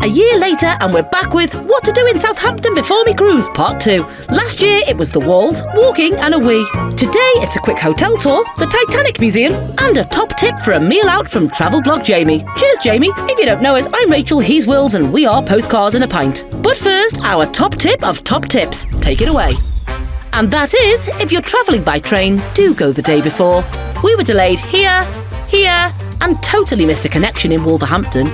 A year later and we're back with What to Do in Southampton Before Me Cruise Part 2. Last year it was the walls, walking and a wee. Today it's a quick hotel tour, the Titanic Museum and a top tip for a meal out from travel blog Jamie. Cheers Jamie. If you don't know us, I'm Rachel, he's Wills and we are Postcard and a Pint. But first, our top tip of top tips. Take it away. And that is, if you're travelling by train, do go the day before. We were delayed here, and totally missed a connection in Wolverhampton.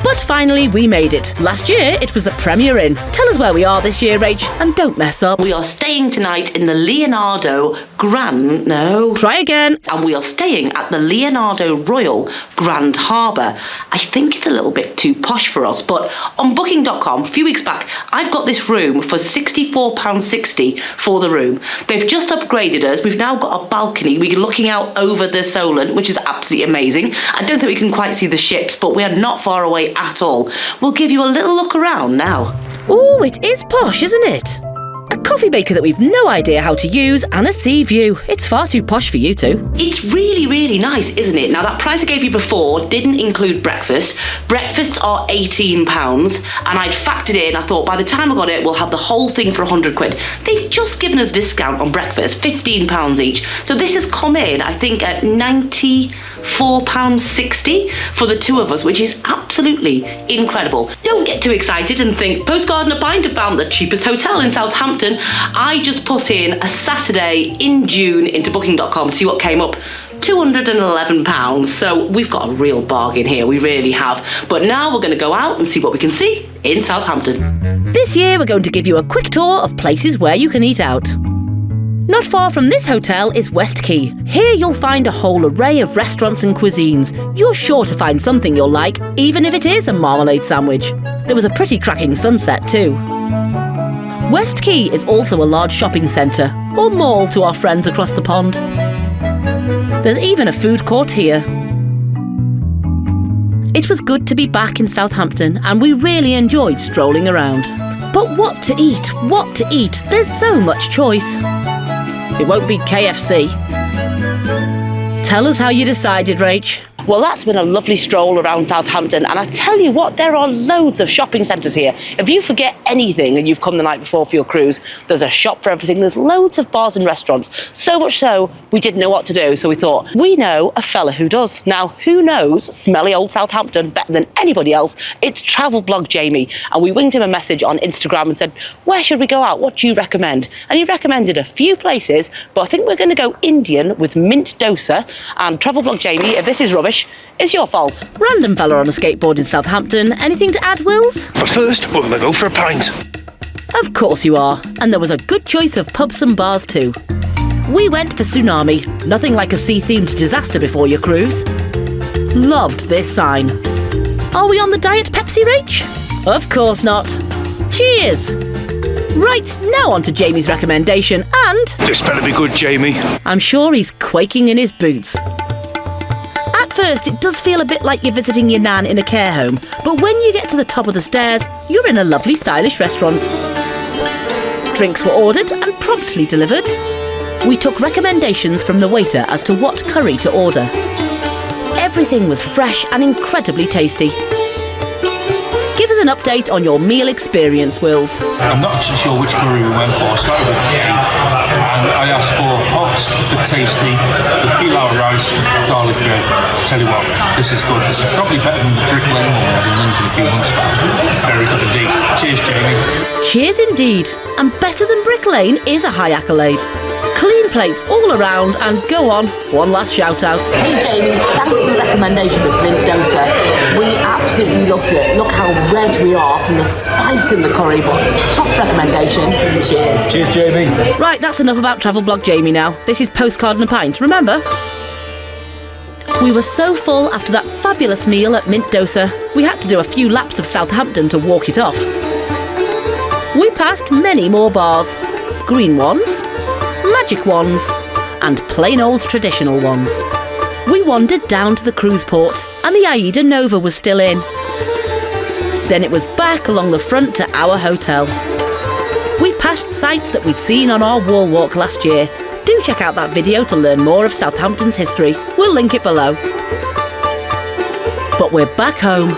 But finally, we made it. Last year, it was the Premier Inn. Tell us where we are this year, Rach, and don't mess up. We are staying tonight in the Leonardo Try again. And we are staying at the Leonardo Royal Grand Harbour. I think it's a little bit too posh for us, but on booking.com, a few weeks back, I've got this room for £64.60 for the room. They've just upgraded us. We've now got a balcony. We're looking out over the Solent, which is absolutely amazing. I don't think we can quite see the ships, but we are not far away at all. We'll give you a little look around now. Ooh, it is posh, isn't it? A coffee maker that we've no idea how to use and a sea view. It's far too posh for you two. It's really, really nice, isn't it? Now, that price I gave you before didn't include breakfast. Breakfasts are £18, and I'd factored in, I thought by the time I got it, we'll have the whole thing for £100. They've just given us a discount on breakfast, £15 each. So this has come in, I think, at £94.60 for the two of us, which is absolutely incredible. Don't get too excited and think, Postcard and a Pint have found the cheapest hotel in Southampton. I just put in a Saturday in June into booking.com to see what came up. £211. So we've got a real bargain here, we really have. But now we're going to go out and see what we can see in Southampton. This year we're going to give you a quick tour of places where you can eat out. Not far from this hotel is West Quay. Here you'll find a whole array of restaurants and cuisines. You're sure to find something you'll like, even if it is a marmalade sandwich. There was a pretty cracking sunset too. West Quay is also a large shopping centre, or mall to our friends across the pond. There's even a food court here. It was good to be back in Southampton and we really enjoyed strolling around. But what to eat? What to eat? There's so much choice. It won't be KFC. Tell us how you decided, Rach. Well, that's been a lovely stroll around Southampton, and I tell you what, there are loads of shopping centres here. If you forget anything and you've come the night before for your cruise, there's a shop for everything. There's loads of bars and restaurants. So much so, we didn't know what to do, so we thought, we know a fella who does. Now, who knows smelly old Southampton better than anybody else? It's travel blog Jamie, and we winged him a message on Instagram and said, where should we go out? What do you recommend? And he recommended a few places, but I think we're going to go Indian with mint dosa. And travel blog Jamie, if this is rubbish, it's your fault. Random fella on a skateboard in Southampton. Anything to add, Wills? But first, we're going to go for a pint. Of course you are. And there was a good choice of pubs and bars too. We went for Tsunami. Nothing like a sea-themed disaster before your cruise. Loved this sign. Are we on the Diet Pepsi, Rach? Of course not. Cheers! Right, now on to Jamie's recommendation and... This better be good, Jamie. I'm sure he's quaking in his boots. At first, it does feel a bit like you're visiting your nan in a care home, but when you get to the top of the stairs, you're in a lovely stylish restaurant. Drinks were ordered and promptly delivered. We took recommendations from the waiter as to what curry to order. Everything was fresh and incredibly tasty. Give us an update on your meal experience, Wills. I'm not actually sure which curry we went for. I started with K, and I asked for hot but tasty, with pilau rice, garlic bread. Tell you what, this is good. This is probably better than the Brick Lane one we had in London a few months back. Very good indeed. Cheers, Jamie. Cheers indeed. And better than Brick Lane is a high accolade. Clean plates all around, and go on, one last shout out. Hey Jamie, thanks for the recommendation of mint dosa. We absolutely loved it. Look how red we are from the spice in the curry, but top recommendation. Cheers. Cheers, Jamie. Right, that's enough about travel blog Jamie now. This is Postcard and a Pint, remember? We were so full after that fabulous meal at Mint Dosa, we had to do a few laps of Southampton to walk it off. We passed many more bars. Green ones, magic ones, and plain old traditional ones. We wandered down to the cruise port, and the Aida Nova was still in. Then it was back along the front to our hotel. We passed sites that we'd seen on our wall walk last year. Do check out that video to learn more of Southampton's history. We'll link it below. But we're back home.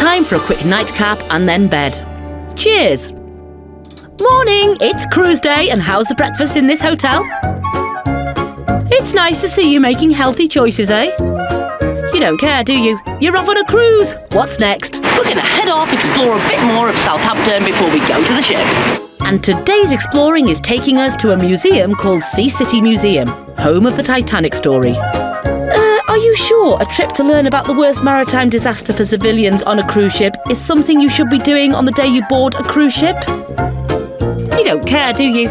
Time for a quick nightcap and then bed. Cheers! Morning, it's cruise day, and how's the breakfast in this hotel? It's nice to see you making healthy choices, eh? You don't care, do you? You're off on a cruise. What's next? We're going to head off, explore a bit more of Southampton before we go to the ship. And today's exploring is taking us to a museum called Sea City Museum, home of the Titanic story. Are you sure a trip to learn about the worst maritime disaster for civilians on a cruise ship is something you should be doing on the day you board a cruise ship? You don't care, do you?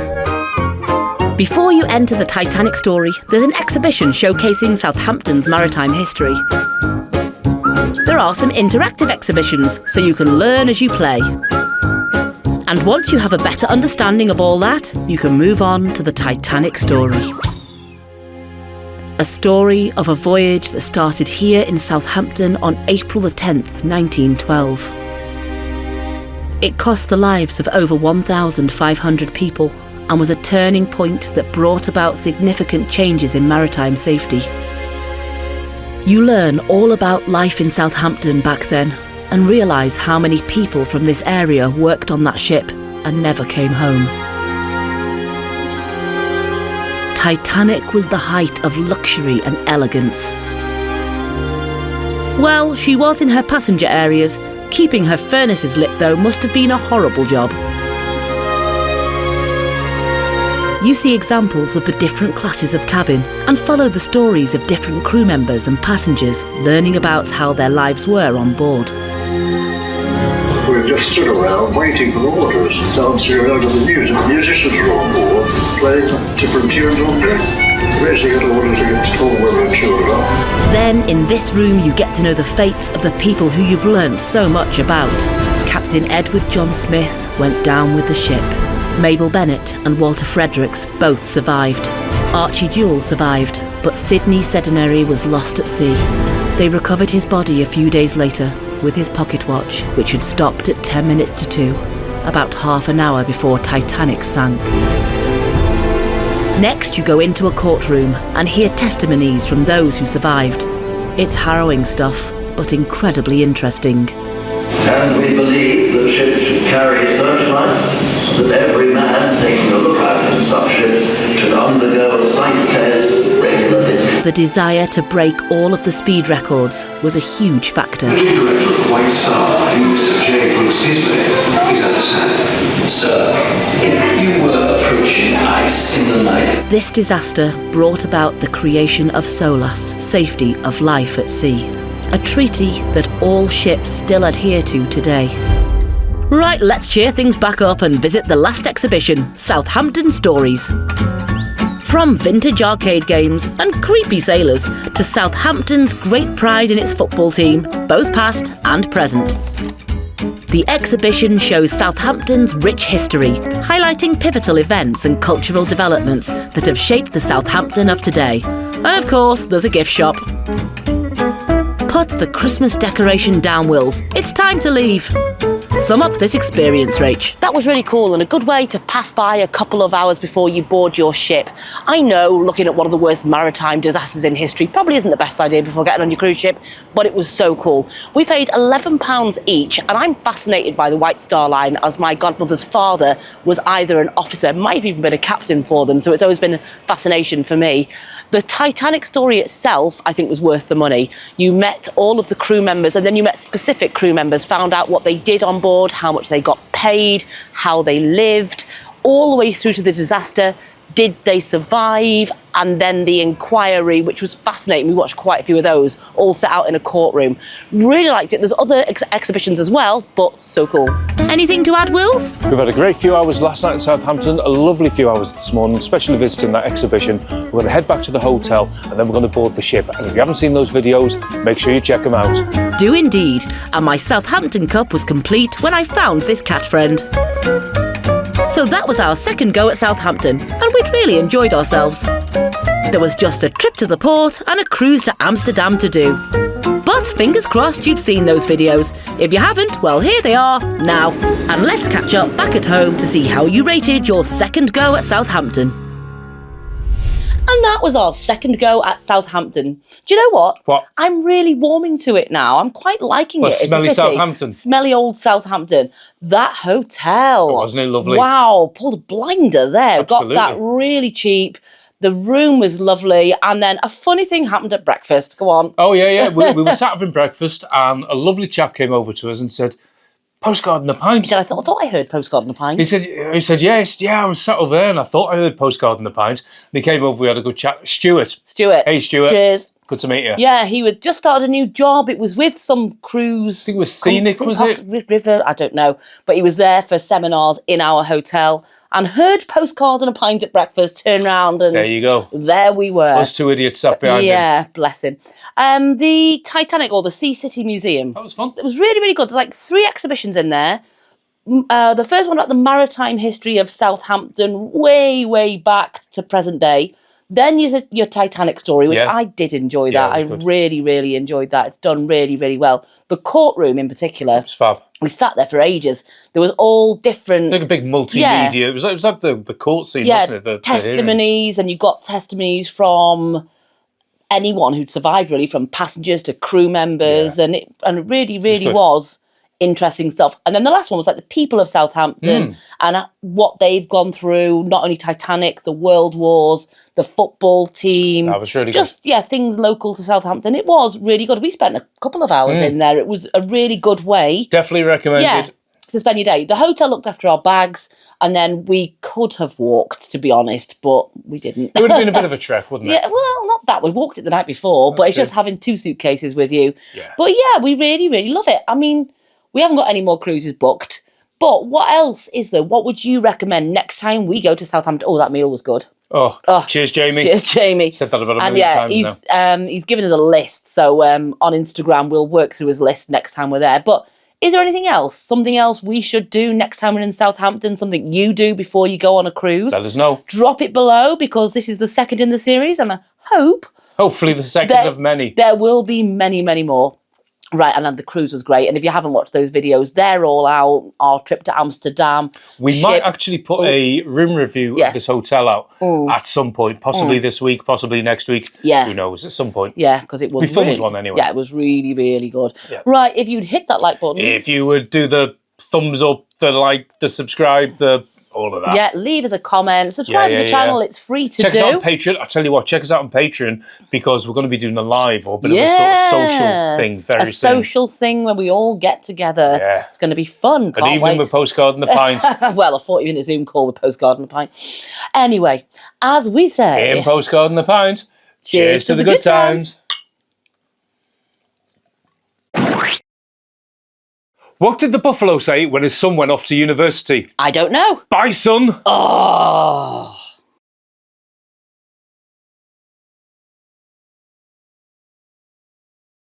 Before you enter the Titanic story, there's an exhibition showcasing Southampton's maritime history. There are some interactive exhibitions, so you can learn as you play. And once you have a better understanding of all that, you can move on to the Titanic story. A story of a voyage that started here in Southampton on April the 10th, 1912. It cost the lives of over 1,500 people and was a turning point that brought about significant changes in maritime safety. You learn all about life in Southampton back then and realise how many people from this area worked on that ship and never came home. Titanic was the height of luxury and elegance. Well, she was in her passenger areas. Keeping her furnaces lit, though, must have been a horrible job. You see examples of the different classes of cabin and follow the stories of different crew members and passengers, learning about how their lives were on board. We've just stood around waiting for orders, dancing around to the music. The musicians are on board, playing different tunes on deck. Racing at orders against all women and children. Then, in this room, you get to know the fates of the people who you've learnt so much about. Captain Edward John Smith went down with the ship. Mabel Bennett and Walter Fredericks both survived. Archie Jewell survived, but Sidney Sedenary was lost at sea. They recovered his body a few days later with his pocket watch, which had stopped at 10 minutes to 2, about half an hour before Titanic sank. Next, you go into a courtroom and hear testimonies from those who survived. It's harrowing stuff, but incredibly interesting. And we believe that ships should carry searchlights, that every man taking a look out in such ships should undergo a sight test regularly. The desire to break all of the speed records was a huge factor. Managing Director of the White Star Line, Mr. J. Brooks Gisbey, please understand. Sir, if you were approaching ice in the night... This disaster brought about the creation of SOLAS, Safety of Life at Sea, a treaty that all ships still adhere to today. Right, let's cheer things back up and visit the last exhibition, Southampton Stories. From vintage arcade games and creepy sailors to Southampton's great pride in its football team, both past and present. The exhibition shows Southampton's rich history, highlighting pivotal events and cultural developments that have shaped the Southampton of today. And of course, there's a gift shop. Put the Christmas decoration down, Wills. It's time to leave. Sum up this experience, Rach. That was really cool and a good way to pass by a couple of hours before you board your ship. I know looking at one of the worst maritime disasters in history probably isn't the best idea before getting on your cruise ship, but it was so cool. We paid £11 each, and I'm fascinated by the White Star Line as my godmother's father was either an officer, might have even been a captain for them, so it's always been a fascination for me. The Titanic story itself, I think, was worth the money. You met all of the crew members, and then you met specific crew members, found out what they did on board, how much they got paid, how they lived, all the way through to the disaster. Did they survive? And then the inquiry, which was fascinating. We watched quite a few of those, all set out in a courtroom. Really liked it. There's other exhibitions as well, but so cool. Anything to add, Wills? We've had a great few hours last night in Southampton, a lovely few hours this morning, especially visiting that exhibition. We're going to head back to the hotel and then we're going to board the ship. And if you haven't seen those videos, make sure you check them out. Do indeed. And my Southampton cup was complete when I found this cat friend. So that was our second go at Southampton, and we'd really enjoyed ourselves. There was just a trip to the port and a cruise to Amsterdam to do. But fingers crossed you've seen those videos. If you haven't, well, here they are now. And let's catch up back at home to see how you rated your second go at Southampton. And that was our second go at Southampton. Do you know what? What? I'm really warming to it now. I'm quite liking Well, it. It's a smelly city. Southampton. Smelly old Southampton. That hotel. Wasn't it lovely? Wow, pulled a blinder there. Absolutely. Got that really cheap. The room was lovely. And then a funny thing happened at breakfast. Go on. Oh, yeah. We were sat having breakfast and a lovely chap came over to us and said, postcard and a pint. He said, I thought I heard postcard and a pint. He said, yes, I was sat over there and I thought I heard postcard and a pint. And he came over, we had a good chat. Stuart. Hey, Stuart. Cheers. Good to meet you. Yeah, he had just started a new job. It was with some cruise. I think it was Scenic, was it? River, I don't know. But he was there for seminars in our hotel and heard postcard and a pint at breakfast, turned round and... There you go. There we were. Those two idiots sat behind him. Yeah, bless him. The Titanic, or the Sea City Museum. That was fun. It was really, really good. There's like 3 exhibitions in there. The first one about the maritime history of Southampton, way, way back to present day. Then your Titanic story, which I did enjoy that. I really, really enjoyed that. It's done really, really well. The courtroom in particular. It's fab. We sat there for ages. There was all different... Like a big multimedia. Yeah. It was like the court scene, wasn't it? Testimonies, and you got testimonies from anyone who'd survived, really, from passengers to crew members, and it really, really was interesting stuff. And then the last one was like the people of Southampton and what they've gone through, not only Titanic, the World Wars, the football team. That was really good. Things local to Southampton. It was really good. We spent a couple of hours in there. It was a really good way. Definitely recommended. To spend your day. The hotel looked after our bags, and then we could have walked, to be honest, but we didn't. It would have been a bit of a trek, wouldn't it? Yeah, well, not that. We walked it the night before, but it's just having 2 suitcases with you. Yeah. But yeah, we really, really love it. I mean, we haven't got any more cruises booked, but what else is there? What would you recommend next time we go to Southampton? Oh, that meal was good. Oh, cheers, Jamie. Cheers, Jamie. Said that about a million times now. He's given us a list, so on Instagram we'll work through his list next time we're there. But is there anything else? Something else we should do next time we're in Southampton? Something you do before you go on a cruise? Let us know. Drop it below, because this is the second in the series, and I hope... Hopefully the second of many. There will be many, many more. Right, and the cruise was great. And if you haven't watched those videos, they're all out. Our trip to Amsterdam. We might actually put a room review of this hotel out at some point, possibly this week, possibly next week. Yeah. Who knows, at some point. Yeah, because it was We filmed one anyway. Yeah, it was really, really good. Yeah. Right, if you'd hit that like button. If you would do the thumbs up, the like, the subscribe, all of that. Yeah, leave us a comment. Subscribe to the channel. It's free to do. Check us out on Patreon. I'll tell you what, check us out on Patreon, because we're going to be doing a live or a bit of a sort of social thing very soon. A social thing where we all get together. Yeah. It's going to be fun. Can't An evening wait. with postcard and a pint. Well, a 40-minute Zoom call with postcard and a pint. Anyway, as we say... In postcard and a pint. Cheers to the good times. What did the buffalo say when his son went off to university? I don't know. Bye, son. Oh...